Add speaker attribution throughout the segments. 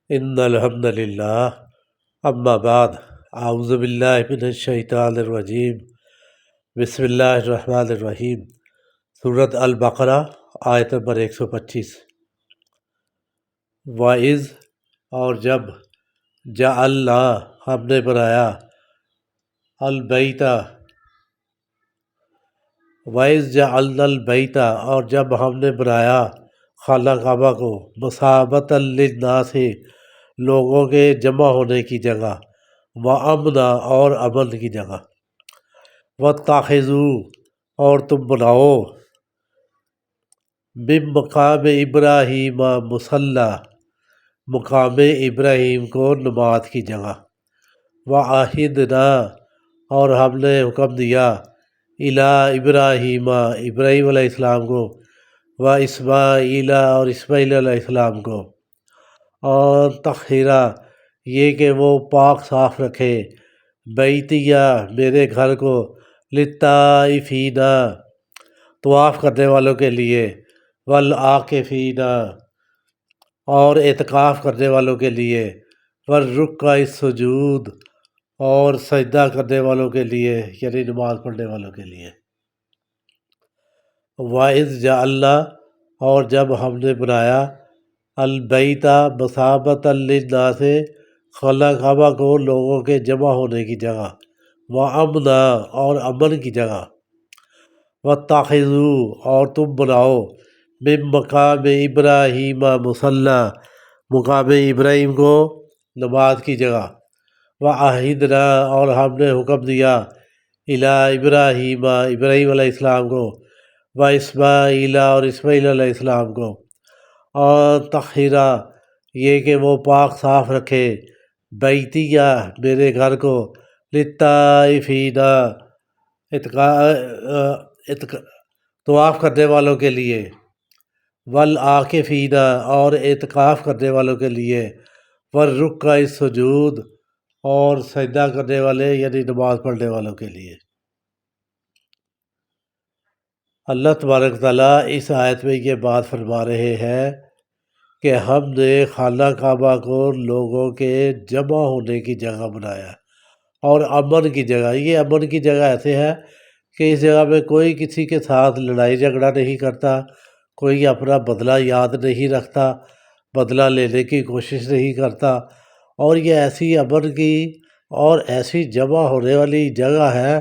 Speaker 1: ان الحمد للہ اما بعد اعوذ باللہ من الشیطان الرجیم بسم اللہ الرحمن الرحیم سورۃ البقرہ آیت نمبر 125۔ وَإِذْ اور جب جعلنا ہم نے بنایا البیت وَإِذْ جعلنا البیت اور جب ہم نے بنایا خانہ کعبہ کو مثابۃ للناس لوگوں کے جمع ہونے کی جگہ وامنا اور امن کی جگہ واتخذوا اور تم بناؤ من مقام ابراہیم مصلی مقام ابراہیم کو نماز کی جگہ وعہدنا اور ہم نے حکم دیا الی ابراہیم ابراہیم علیہ السلام کو و اسماعیل اور اسماعیل علیہ السلام کو اور طہرا یہ کہ وہ پاک صاف رکھے بیتیا میرے گھر کو للطائفین طواف کرنے والوں کے لیے والعاکفین اور اعتکاف کرنے والوں کے لیے والرکع السجود اور سجدہ کرنے والوں کے لیے یعنی نماز پڑھنے والوں کے لیے۔ وَإِذْ جَعَلْنَا اور جب ہم نے بنایا البیت مثابۃ للناس خانہ کعبہ کو لوگوں کے جمع ہونے کی جگہ وامنا اور امن کی جگہ واتخذوا اور تم بناؤ من مقام ابراہیم مصلی مقام ابراہیم کو نماز کی جگہ وعہدنا اور ہم نے حکم دیا الی ابراہیم ابراہیم علیہ السلام کو و اسماعیل اور اسماعیل علیہ السلام کو اور طہرا یہ کہ وہ پاک صاف رکھے بیتیا میرے گھر کو للطائفین طواف کرنے والوں کے لیے والعاکفین اور اعتکاف کرنے والوں کے لیے والرکع السجود اور سجدہ کرنے والے یعنی نماز پڑھنے والوں کے لیے۔ اللہ تبارک تعالیٰ اس آیت میں یہ بات فرما رہے ہیں کہ ہم نے خانہ کعبہ کو لوگوں کے جمع ہونے کی جگہ بنایا اور امن کی جگہ۔ یہ امن کی جگہ ایسے ہے کہ اس جگہ میں کوئی کسی کے ساتھ لڑائی جھگڑا نہیں کرتا، کوئی اپنا بدلہ یاد نہیں رکھتا، بدلہ لینے کی کوشش نہیں کرتا، اور یہ ایسی امن کی اور ایسی جمع ہونے والی جگہ ہے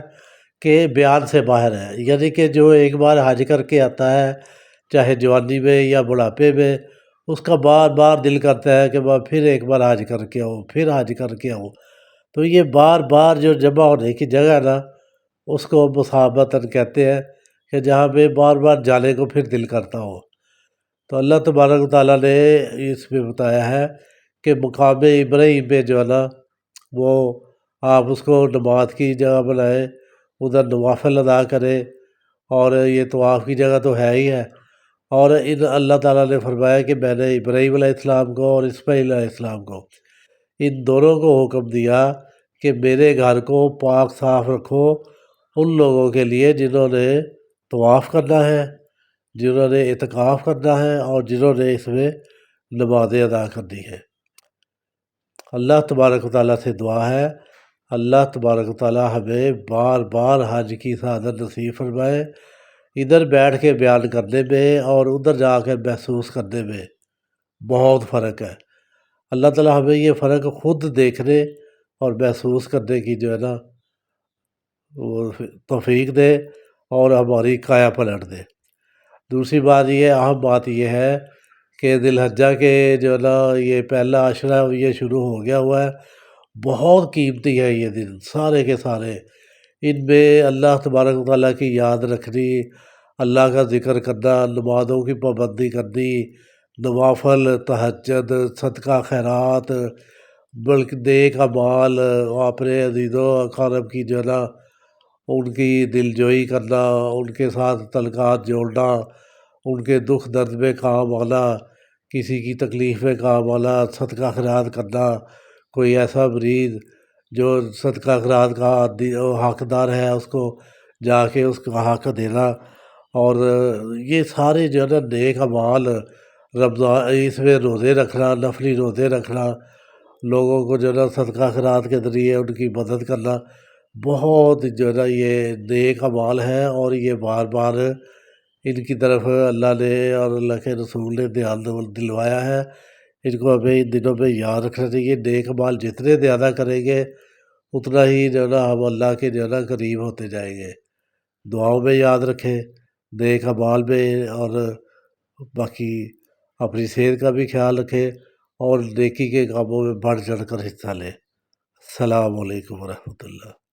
Speaker 1: کہ بیان سے باہر ہے۔ یعنی کہ جو ایک بار حج کر کے آتا ہے چاہے جوانی میں یا بڑھاپے میں، اس کا بار بار دل کرتا ہے کہ میں پھر ایک بار حج کر کے آؤں، پھر حج کر کے آؤں۔ تو یہ بار بار جو جمع ہونے کی جگہ ہے نا، اس کو مثابتاً کہتے ہیں کہ جہاں پہ بار بار جانے کو پھر دل کرتا ہو۔ تو اللہ تبارک تعالیٰ نے اس میں بتایا ہے کہ مقام ابراہیم پہ جو ہے نا وہ آپ اس کو نماز کی جگہ بنائیں، ادھر نوافل ادا کریں، اور یہ طواف کی جگہ تو ہے ہی ہے۔ اور اللہ تعالیٰ نے فرمایا کہ میں نے ابراہیم علیہ السلام کو اور اسماعیل علیہ السلام کو ان دونوں کو حکم دیا کہ میرے گھر کو پاک صاف رکھو ان لوگوں کے لیے جنہوں نے طواف کرنا ہے، جنہوں نے اعتکاف کرنا ہے، اور جنہوں نے اس میں نمازیں ادا کرنی ہے۔ اللہ تبارک و تعالیٰ سے دعا ہے اللہ تبارک و تعالیٰ ہمیں بار بار حج کی سعادت نصیب فرمائے۔ ادھر بیٹھ کے بیان کرنے میں اور ادھر جا کے محسوس کرنے میں بہت فرق ہے۔ اللہ تعالیٰ ہمیں یہ فرق خود دیکھنے اور محسوس کرنے کی جو ہے نا وہ توفیق دے اور ہماری کایا پلٹ دے۔ دوسری بات یہ اہم بات یہ ہے کہ ذی الحجہ کے جو ہے نا یہ پہلا عشرہ یہ شروع ہو گیا ہوا ہے، بہت قیمتی ہے یہ دن سارے کے سارے۔ ان میں اللہ تبارک و تعالیٰ کی یاد رکھنی، اللہ کا ذکر کرنا، نمازوں کی پابندی کرنی، نوافل، تہجد، صدقہ خیرات، بلکہ نیک اعمال، اپنے عزیزوں اقارب کی جو ہے نا ان کی دل جوئی کرنا، ان کے ساتھ تعلقات جوڑنا، ان کے دکھ درد میں کام آنا، کسی کی تکلیف میں کام آنا، صدقہ خیرات کرنا، کوئی ایسا مریض جو صدقہ خیرات کا حقدار ہے اس کو جا کے اس کا حق دینا، اور یہ سارے جو ہے نا نیک اعمال رمضان اس میں روزے رکھنا، نفلی روزے رکھنا، لوگوں کو جو ہے نا صدقہ خیرات کے ذریعے ان کی مدد کرنا، بہت جو ہے نا یہ نیک اعمال ہے، اور یہ بار بار ان کی طرف اللہ نے اور اللہ کے رسول نے دھیان دلوایا ہے۔ ان کو ہمیں ان دنوں میں یاد رکھنا چاہیے۔ نیک اعمال جتنے زیادہ کریں گے اتنا ہی جو ہے نا ہم اللہ کے جو ہے نا قریب ہوتے جائیں گے۔ دعاؤں میں یاد رکھیں، نیک اعمال میں، اور باقی اپنی صحت کا بھی خیال رکھیں، اور نیکی کے کاموں میں بڑھ چڑھ کر حصہ لیں۔ السلام علیکم ورحمۃ اللہ۔